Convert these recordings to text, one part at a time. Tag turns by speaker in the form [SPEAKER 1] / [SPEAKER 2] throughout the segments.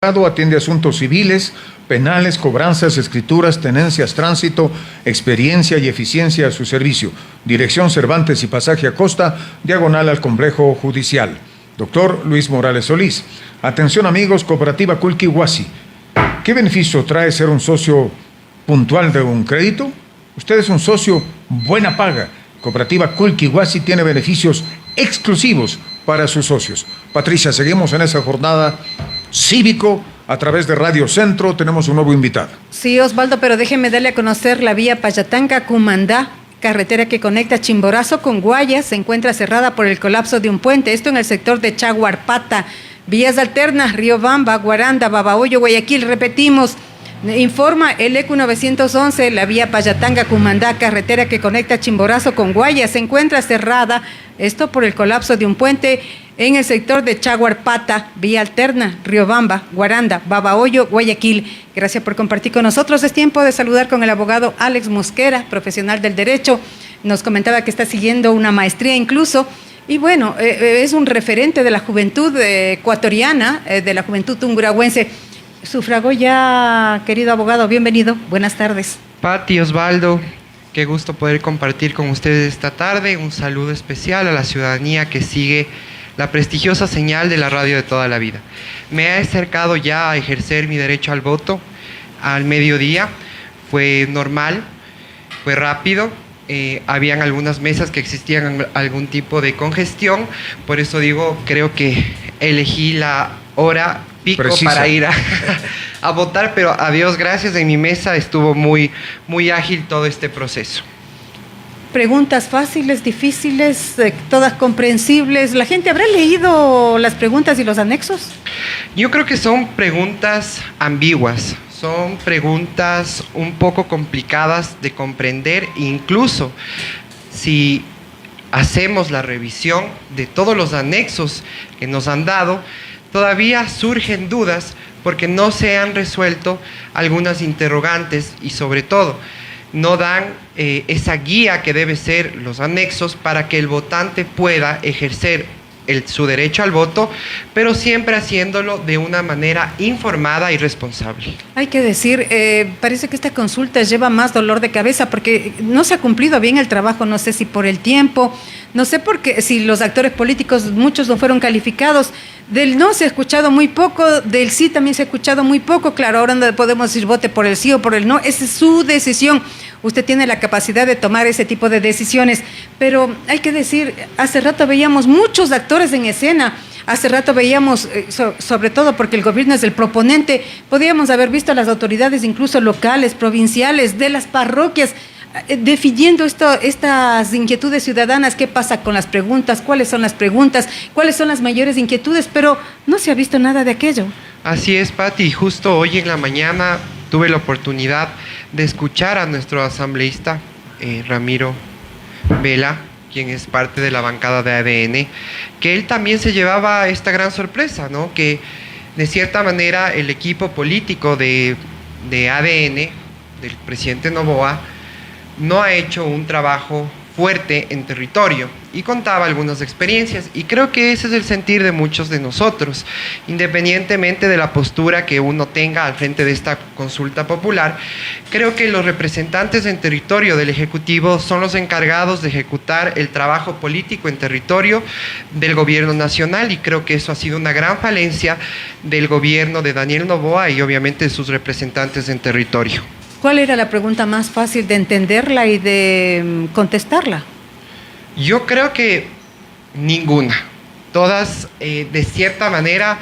[SPEAKER 1] Atiende asuntos civiles, penales, cobranzas, escrituras, tenencias, tránsito, experiencia y eficiencia a su servicio. Dirección Cervantes y Pasaje Acosta, diagonal al Complejo Judicial. Doctor Luis Morales Solís. Atención amigos, Cooperativa Kulki Huasi. ¿Qué beneficio trae ser un socio puntual de un crédito? Usted es un socio buena paga. Cooperativa Kulki Huasi tiene beneficios exclusivos para sus socios. Patricia, seguimos en esa jornada cívico a través de Radio Centro. Tenemos un nuevo invitado.
[SPEAKER 2] Sí, Osvaldo, pero déjeme darle a conocer la vía Payatanga-Cumandá, carretera que conecta Chimborazo con Guayas, se encuentra cerrada por el colapso de un puente, esto en el sector de Chaguarpata. Vías alternas, Riobamba, Guaranda, Babahoyo, Guayaquil, repetimos. Informa el ECU 911, la vía Payatanga-Cumandá, carretera que conecta Chimborazo con Guayas, se encuentra cerrada, esto por el colapso de un puente en el sector de Chaguarpata, vía alterna, Riobamba, Guaranda, Babahoyo, Guayaquil. Gracias por compartir con nosotros. Es tiempo de saludar con el abogado Alex Mosquera, profesional del derecho. Nos comentaba que está siguiendo una maestría incluso. Y bueno, es un referente de la juventud ecuatoriana, de la juventud tungurahüense. Sufragó ya, querido abogado, bienvenido, buenas tardes.
[SPEAKER 3] Pati, Osvaldo, qué gusto poder compartir con ustedes esta tarde. Un saludo especial a la ciudadanía que sigue la prestigiosa señal de la radio de toda la vida. Me he acercado ya a ejercer mi derecho al voto al mediodía. Fue normal, fue rápido. Habían algunas mesas que existían algún tipo de congestión. Por eso digo, creo que elegí la hora pico precisa para ir a votar, pero a Dios gracias, en mi mesa estuvo muy ágil todo este proceso.
[SPEAKER 2] Preguntas fáciles, difíciles, todas comprensibles. ¿La gente habrá leído las preguntas y los anexos?
[SPEAKER 3] Yo creo que son preguntas ambiguas, son preguntas un poco complicadas de comprender, incluso si hacemos la revisión de todos los anexos que nos han dado, todavía surgen dudas porque no se han resuelto algunas interrogantes y sobre todo no dan esa guía que debe ser los anexos para que el votante pueda ejercer su derecho al voto, pero siempre haciéndolo de una manera informada y responsable.
[SPEAKER 2] Hay que decir, parece que esta consulta lleva más dolor de cabeza porque no se ha cumplido bien el trabajo, no sé si por el tiempo, no sé por qué, si los actores políticos, muchos no fueron calificados. Del no se ha escuchado muy poco, del sí también se ha escuchado muy poco. Claro, ahora no podemos decir vote por el sí o por el no, esa es su decisión. Usted tiene la capacidad de tomar ese tipo de decisiones, pero hay que decir, hace rato veíamos muchos actores en escena, hace rato veíamos, sobre todo porque el gobierno es el proponente, podíamos haber visto a las autoridades incluso locales, provinciales, de las parroquias, definiendo estas inquietudes ciudadanas, qué pasa con las preguntas, cuáles son las preguntas, cuáles son las mayores inquietudes, pero no se ha visto nada de aquello.
[SPEAKER 3] Así es, Pati, justo hoy en la mañana tuve la oportunidad de escuchar a nuestro asambleísta Ramiro Vela, quien es parte de la bancada de ADN, que él también se llevaba esta gran sorpresa, ¿no? Que de cierta manera el equipo político de ADN, del presidente Noboa, no ha hecho un trabajo fuerte en territorio y contaba algunas experiencias y creo que ese es el sentir de muchos de nosotros, independientemente de la postura que uno tenga al frente de esta consulta popular. Creo que los representantes en territorio del Ejecutivo son los encargados de ejecutar el trabajo político en territorio del gobierno nacional y creo que eso ha sido una gran falencia del gobierno de Daniel Noboa y obviamente de sus representantes en territorio.
[SPEAKER 2] ¿Cuál era la pregunta más fácil de entenderla y de contestarla?
[SPEAKER 3] Yo creo que ninguna. Todas, de cierta manera,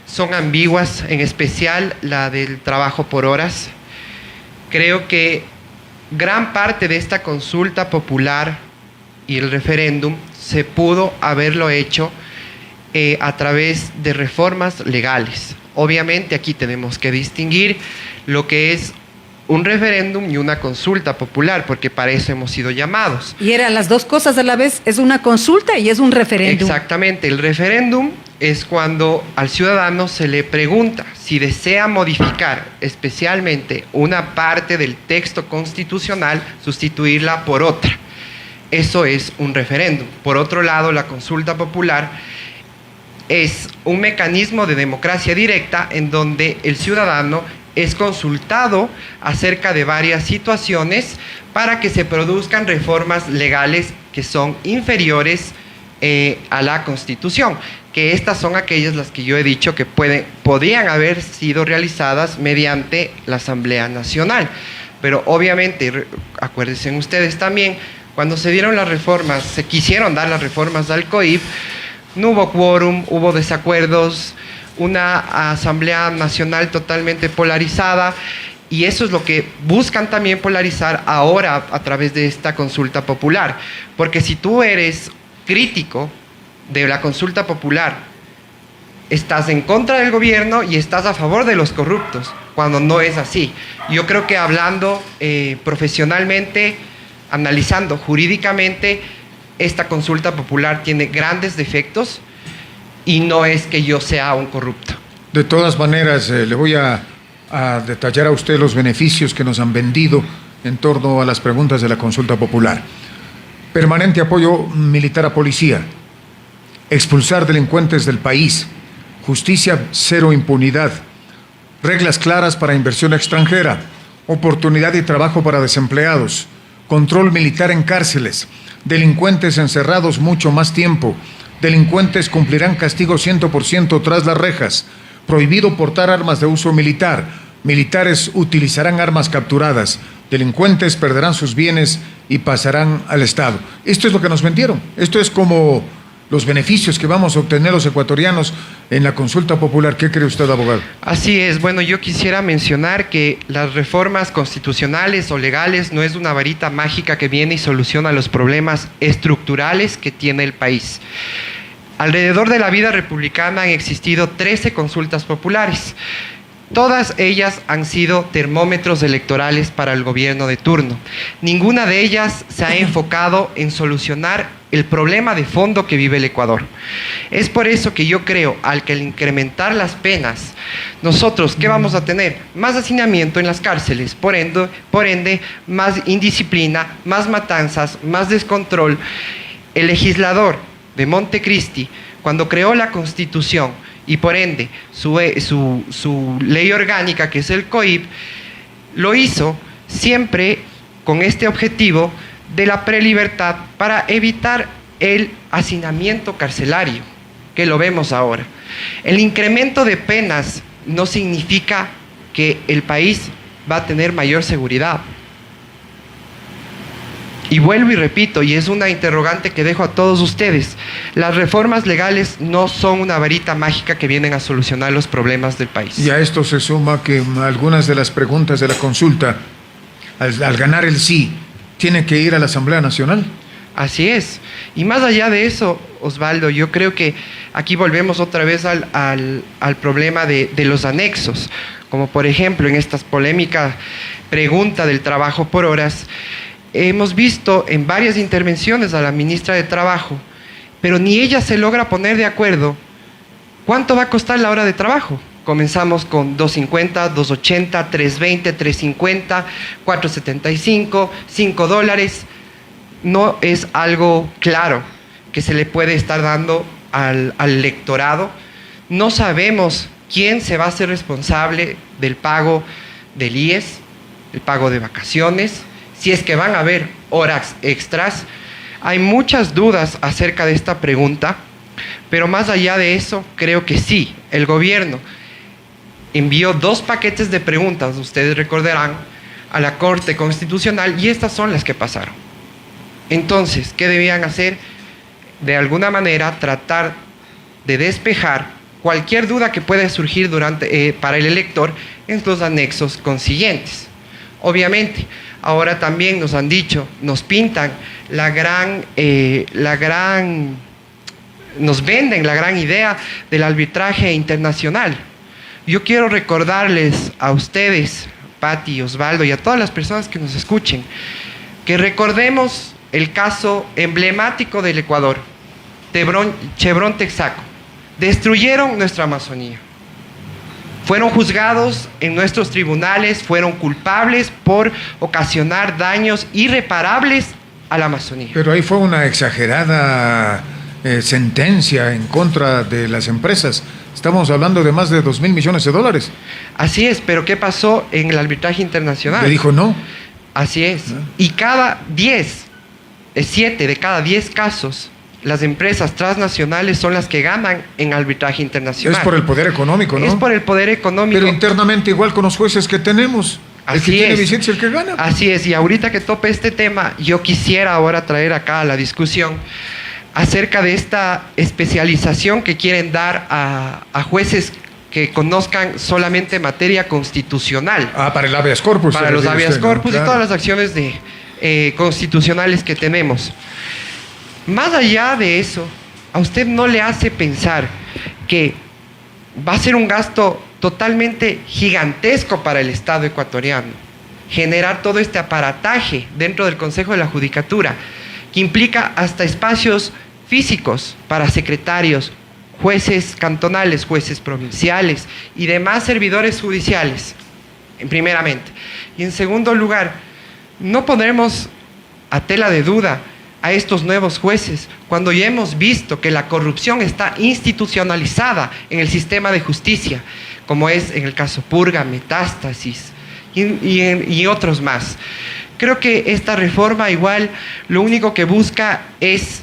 [SPEAKER 3] son ambiguas, en especial la del trabajo por horas. Creo que gran parte de esta consulta popular y el referéndum se pudo haberlo hecho a través de reformas legales. Obviamente aquí tenemos que distinguir lo que es un referéndum y una consulta popular, porque para eso hemos sido llamados.
[SPEAKER 2] Y eran las dos cosas a la vez, es una consulta y es un referéndum.
[SPEAKER 3] Exactamente, el referéndum es cuando al ciudadano se le pregunta si desea modificar especialmente una parte del texto constitucional, sustituirla por otra. Eso es un referéndum. Por otro lado, la consulta popular es un mecanismo de democracia directa en donde el ciudadano es consultado acerca de varias situaciones para que se produzcan reformas legales que son inferiores a la Constitución, que estas son aquellas las que yo he dicho que podrían haber sido realizadas mediante la Asamblea Nacional. Pero obviamente, acuérdense ustedes también, cuando se dieron las reformas, se quisieron dar las reformas al COIP, no hubo quórum, hubo desacuerdos, una Asamblea Nacional totalmente polarizada, y eso es lo que buscan también polarizar ahora a través de esta consulta popular. Porque si tú eres crítico de la consulta popular, estás en contra del gobierno y estás a favor de los corruptos, cuando no es así. Yo creo que hablando profesionalmente, analizando jurídicamente, esta consulta popular tiene grandes defectos y no es que yo sea un corrupto.
[SPEAKER 1] De todas maneras, le voy a detallar a usted los beneficios que nos han vendido en torno a las preguntas de la consulta popular. Permanente apoyo militar a policía, expulsar delincuentes del país, justicia cero impunidad, reglas claras para inversión extranjera, oportunidad de trabajo para desempleados, control militar en cárceles, delincuentes encerrados mucho más tiempo, delincuentes cumplirán castigo 100% tras las rejas, prohibido portar armas de uso militar, militares utilizarán armas capturadas, delincuentes perderán sus bienes y pasarán al Estado. Esto es lo que nos vendieron. Esto es como los beneficios que vamos a obtener los ecuatorianos en la consulta popular. ¿Qué cree usted, abogado?
[SPEAKER 3] Así es. Bueno, yo quisiera mencionar que las reformas constitucionales o legales no es una varita mágica que viene y soluciona los problemas estructurales que tiene el país. Alrededor de la vida republicana han existido 13 consultas populares. Todas ellas han sido termómetros electorales para el gobierno de turno. Ninguna de ellas se ha enfocado en solucionar el problema de fondo que vive el Ecuador. Es por eso que yo creo, al incrementar las penas, nosotros, ¿qué vamos a tener? Más hacinamiento en las cárceles, por ende, más indisciplina, más matanzas, más descontrol. El legislador de Montecristi, cuando creó la Constitución, y por ende su ley orgánica, que es el COIP, lo hizo siempre con este objetivo de la prelibertad para evitar el hacinamiento carcelario, que lo vemos ahora. El incremento de penas no significa que el país va a tener mayor seguridad. Y vuelvo y repito, y es una interrogante que dejo a todos ustedes, las reformas legales no son una varita mágica que vienen a solucionar los problemas del país.
[SPEAKER 1] Y a esto se suma que algunas de las preguntas de la consulta, al ganar el sí, tienen que ir a la Asamblea Nacional.
[SPEAKER 3] Así es. Y más allá de eso, Osvaldo, yo creo que aquí volvemos otra vez al problema de los anexos, como por ejemplo en esta polémica pregunta del trabajo por horas. Hemos visto en varias intervenciones a la ministra de Trabajo, pero ni ella se logra poner de acuerdo cuánto va a costar la hora de trabajo. Comenzamos con $2.50, $2.80, $3.20, $3.50, $4.75, $5. No es algo claro que se le puede estar dando al electorado. No sabemos quién se va a hacer responsable del pago del IES, el pago de vacaciones, si es que van a haber horas extras. Hay muchas dudas acerca de esta pregunta, pero más allá de eso, creo que sí, el gobierno envió 2 paquetes de preguntas, ustedes recordarán, a la Corte Constitucional, y estas son las que pasaron. Entonces, ¿qué debían hacer? De alguna manera, tratar de despejar cualquier duda que pueda surgir para el elector en los anexos consiguientes. Obviamente, ahora también nos han dicho, nos pintan nos venden la gran idea del arbitraje internacional. Yo quiero recordarles a ustedes, Pati, Osvaldo, y a todas las personas que nos escuchen, que recordemos el caso emblemático del Ecuador, Chevron Texaco. Destruyeron nuestra Amazonía. Fueron juzgados en nuestros tribunales, fueron culpables por ocasionar daños irreparables a la Amazonía.
[SPEAKER 1] Pero ahí fue una exagerada sentencia en contra de las empresas. Estamos hablando de más de 2.000 millones de dólares.
[SPEAKER 3] Así es, pero ¿qué pasó en el arbitraje internacional?
[SPEAKER 1] Le dijo no.
[SPEAKER 3] Así es. Y 7 de cada 10 casos, las empresas transnacionales son las que ganan en arbitraje internacional.
[SPEAKER 1] Es por el poder económico, ¿no?
[SPEAKER 3] Es por el poder económico.
[SPEAKER 1] Pero internamente igual con los jueces que tenemos. El que tiene vigencia es el que gana.
[SPEAKER 3] Así es, y ahorita que tope este tema, yo quisiera ahora traer acá a la discusión acerca de esta especialización que quieren dar a jueces que conozcan solamente materia constitucional.
[SPEAKER 1] Para el habeas corpus.
[SPEAKER 3] Para los habeas corpus, ¿no?
[SPEAKER 1] Claro.
[SPEAKER 3] Y todas las acciones constitucionales que tenemos. Más allá de eso, ¿a usted no le hace pensar que va a ser un gasto totalmente gigantesco para el Estado ecuatoriano generar todo este aparataje dentro del Consejo de la Judicatura, que implica hasta espacios físicos para secretarios, jueces cantonales, jueces provinciales y demás servidores judiciales, primeramente? Y en segundo lugar, no pondremos a tela de duda a estos nuevos jueces cuando ya hemos visto que la corrupción está institucionalizada en el sistema de justicia, como es en el caso Purga, Metástasis y otros más. Creo que esta reforma igual lo único que busca es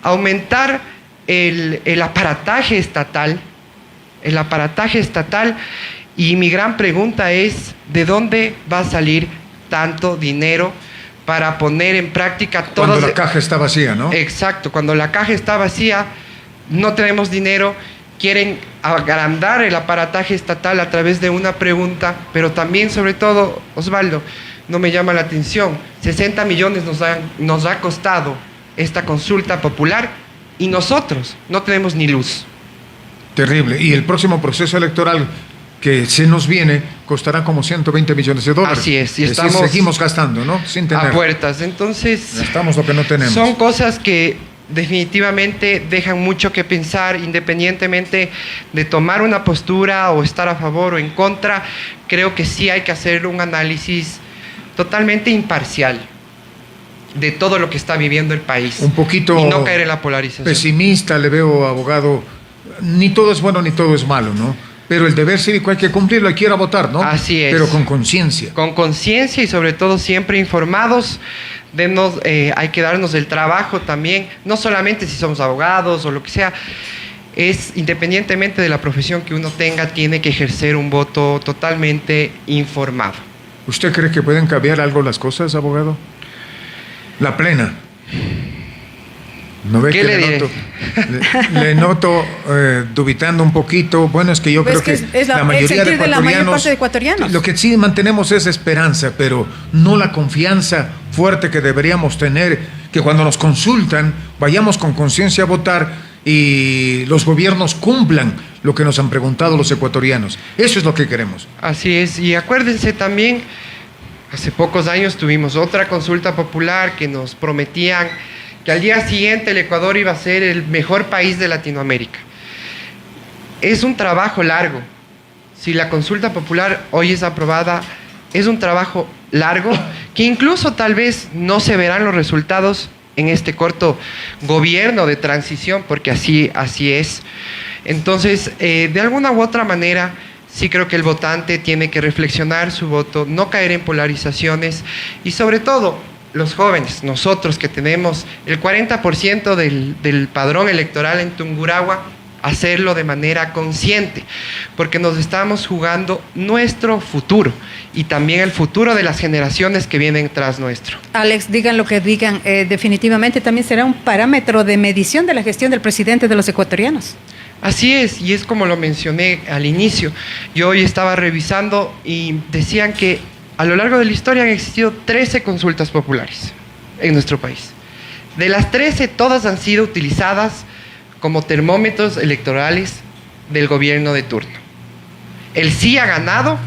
[SPEAKER 3] aumentar el aparataje estatal, y mi gran pregunta es, ¿de dónde va a salir tanto dinero para poner en práctica todo?
[SPEAKER 1] Cuando la caja está vacía, ¿no?
[SPEAKER 3] Exacto, cuando la caja está vacía, no tenemos dinero, quieren agrandar el aparataje estatal a través de una pregunta, pero también, sobre todo, Osvaldo, no me llama la atención, 60 millones nos ha costado esta consulta popular y nosotros no tenemos ni luz.
[SPEAKER 1] Terrible. Y el próximo proceso electoral que se nos viene costará como 120 millones de dólares.
[SPEAKER 3] Así es, y
[SPEAKER 1] decir,
[SPEAKER 3] estamos
[SPEAKER 1] seguimos gastando, ¿no? Sin tener.
[SPEAKER 3] A puertas. Entonces,
[SPEAKER 1] gastamos lo que no tenemos.
[SPEAKER 3] Son cosas que definitivamente dejan mucho que pensar, independientemente de tomar una postura o estar a favor o en contra. Creo que sí hay que hacer un análisis totalmente imparcial de todo lo que está viviendo el país.
[SPEAKER 1] Un poquito
[SPEAKER 3] y no caer en la polarización.
[SPEAKER 1] Pesimista le veo, abogado. Ni todo es bueno ni todo es malo, ¿no? Pero el deber cívico hay que cumplirlo, hay que ir a votar, ¿no?
[SPEAKER 3] Así es.
[SPEAKER 1] Pero con conciencia.
[SPEAKER 3] Con conciencia y sobre todo siempre informados. Hay que darnos el trabajo también, no solamente si somos abogados o lo que sea, es independientemente de la profesión que uno tenga, tiene que ejercer un voto totalmente informado.
[SPEAKER 1] ¿Usted cree que pueden cambiar algo las cosas, abogado? La plena. ¿No ve
[SPEAKER 3] ¿Qué
[SPEAKER 1] que
[SPEAKER 3] le diré?
[SPEAKER 1] Le noto dubitando un poquito. Bueno, es que yo creo que
[SPEAKER 2] es
[SPEAKER 1] la mayoría de
[SPEAKER 2] la mayor parte de
[SPEAKER 1] ecuatorianos,
[SPEAKER 2] ecuatorianos.
[SPEAKER 1] lo que sí mantenemos es esperanza, pero no la confianza fuerte que deberíamos tener, que cuando nos consultan vayamos con conciencia a votar y los gobiernos cumplan lo que nos han preguntado los ecuatorianos. Eso es lo que queremos.
[SPEAKER 3] Así es, y acuérdense también, hace pocos años tuvimos otra consulta popular que nos prometían que al día siguiente el Ecuador iba a ser el mejor país de Latinoamérica. Es un trabajo largo. Si la consulta popular hoy es aprobada, es un trabajo largo que incluso tal vez no se verán los resultados en este corto gobierno de transición, porque así es. Entonces, de alguna u otra manera, sí creo que el votante tiene que reflexionar su voto, no caer en polarizaciones y sobre todo los jóvenes, nosotros que tenemos el 40% del padrón electoral en Tungurahua, hacerlo de manera consciente, porque nos estamos jugando nuestro futuro y también el futuro de las generaciones que vienen tras nuestro.
[SPEAKER 2] Alex, digan lo que digan, definitivamente también será un parámetro de medición de la gestión del presidente de los ecuatorianos.
[SPEAKER 3] Así es, y es como lo mencioné al inicio. Yo hoy estaba revisando y decían que a lo largo de la historia han existido 13 consultas populares en nuestro país. De las 13, todas han sido utilizadas como termómetros electorales del gobierno de turno. El sí ha ganado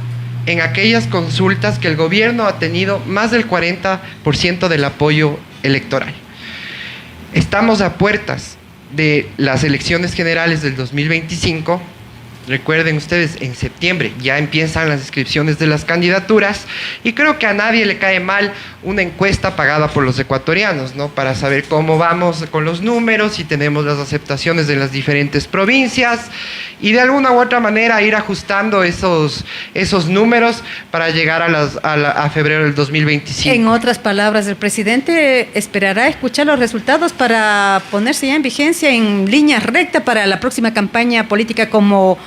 [SPEAKER 3] en aquellas consultas que el gobierno ha tenido más del 40% del apoyo electoral. Estamos a puertas de las elecciones generales del 2025 Recuerden ustedes, en septiembre ya empiezan las inscripciones de las candidaturas y creo que a nadie le cae mal una encuesta pagada por los ecuatorianos, ¿no? Para saber cómo vamos con los números, si tenemos las aceptaciones de las diferentes provincias y de alguna u otra manera ir ajustando esos números para llegar a febrero del 2025.
[SPEAKER 2] En otras palabras, el presidente esperará escuchar los resultados para ponerse ya en vigencia en línea recta para la próxima campaña política como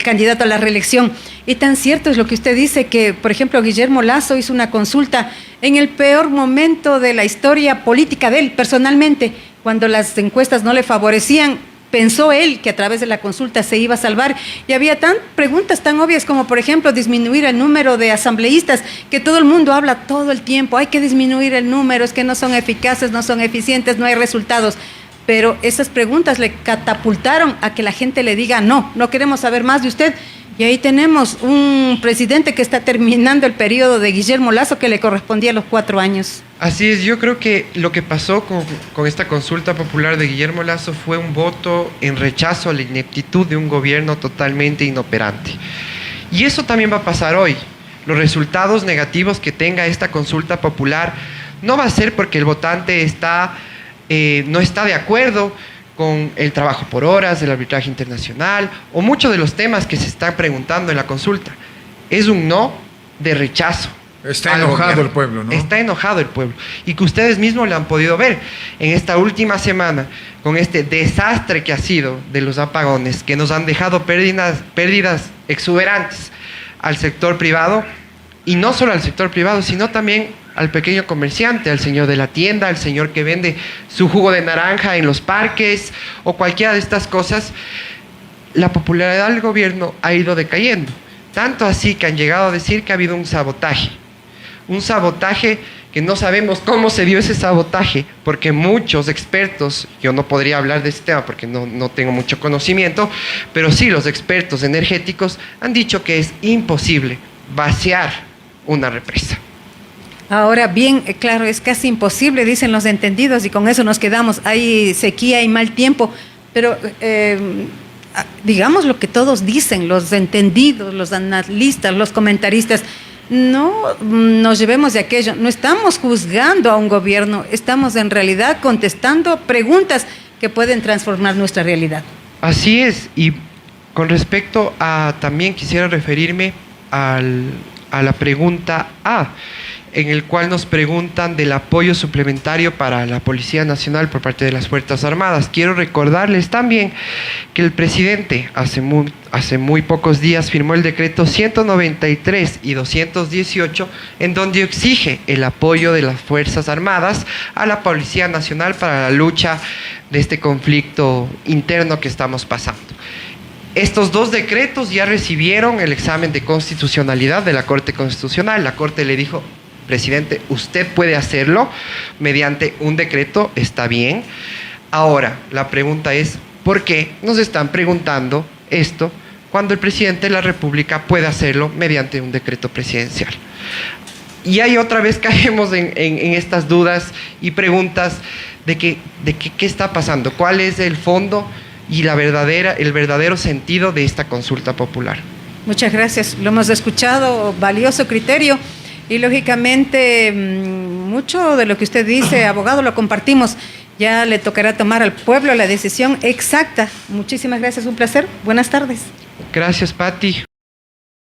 [SPEAKER 2] candidato a la reelección. Y tan cierto es lo que usted dice que, por ejemplo, Guillermo Lasso hizo una consulta en el peor momento de la historia política de él, personalmente, cuando las encuestas no le favorecían. Pensó él que a través de la consulta se iba a salvar y había preguntas tan obvias como, por ejemplo, disminuir el número de asambleístas, que todo el mundo habla todo el tiempo, hay que disminuir el número, es que no son eficaces, no son eficientes, no hay resultados. Pero esas preguntas le catapultaron a que la gente le diga, no queremos saber más de usted. Y ahí tenemos un presidente que está terminando el periodo de Guillermo Lasso que le correspondía a los 4 años.
[SPEAKER 3] Así es, yo creo que lo que pasó con esta consulta popular de Guillermo Lasso fue un voto en rechazo a la ineptitud de un gobierno totalmente inoperante. Y eso también va a pasar hoy. Los resultados negativos que tenga esta consulta popular no va a ser porque el votante no está de acuerdo con el trabajo por horas, el arbitraje internacional o muchos de los temas que se están preguntando en la consulta. Es un no de rechazo.
[SPEAKER 1] Está enojado el pueblo, ¿no?
[SPEAKER 3] Está enojado el pueblo. Y que ustedes mismos lo han podido ver en esta última semana con este desastre que ha sido de los apagones, que nos han dejado pérdidas exuberantes al sector privado, y no solo al sector privado, sino también al pequeño comerciante, al señor de la tienda, al señor que vende su jugo de naranja en los parques o cualquiera de estas cosas. La popularidad del gobierno ha ido decayendo, tanto así que han llegado a decir que ha habido un sabotaje que no sabemos cómo se dio ese sabotaje, porque muchos expertos, yo no podría hablar de este tema porque no tengo mucho conocimiento, pero sí los expertos energéticos han dicho que es imposible vaciar una represa.
[SPEAKER 2] Ahora bien, claro, es casi imposible, dicen los entendidos, y con eso nos quedamos. Hay sequía, hay mal tiempo, pero digamos lo que todos dicen, los entendidos, los analistas, los comentaristas, no nos llevemos de aquello. No estamos juzgando a un gobierno, estamos en realidad contestando preguntas que pueden transformar nuestra realidad.
[SPEAKER 3] Así es, y con respecto a, también quisiera referirme a la pregunta A, en el cual nos preguntan del apoyo suplementario para la Policía Nacional por parte de las Fuerzas Armadas. Quiero recordarles también que el presidente hace muy pocos días firmó el decreto 193 y 218, en donde exige el apoyo de las Fuerzas Armadas a la Policía Nacional para la lucha de este conflicto interno que estamos pasando. Estos dos decretos ya recibieron el examen de constitucionalidad de la Corte Constitucional. La Corte le dijo: presidente, usted puede hacerlo mediante un decreto, está bien. Ahora, la pregunta es, ¿por qué nos están preguntando esto cuando el presidente de la República puede hacerlo mediante un decreto presidencial? Y ahí otra vez caemos en estas dudas y preguntas de qué está pasando, cuál es el fondo y el verdadero sentido de esta consulta popular.
[SPEAKER 2] Muchas gracias, lo hemos escuchado, valioso criterio. Y lógicamente mucho de lo que usted dice, abogado, lo compartimos. Ya le tocará tomar al pueblo la decisión exacta. Muchísimas gracias, un placer. Buenas tardes.
[SPEAKER 3] Gracias, Pati.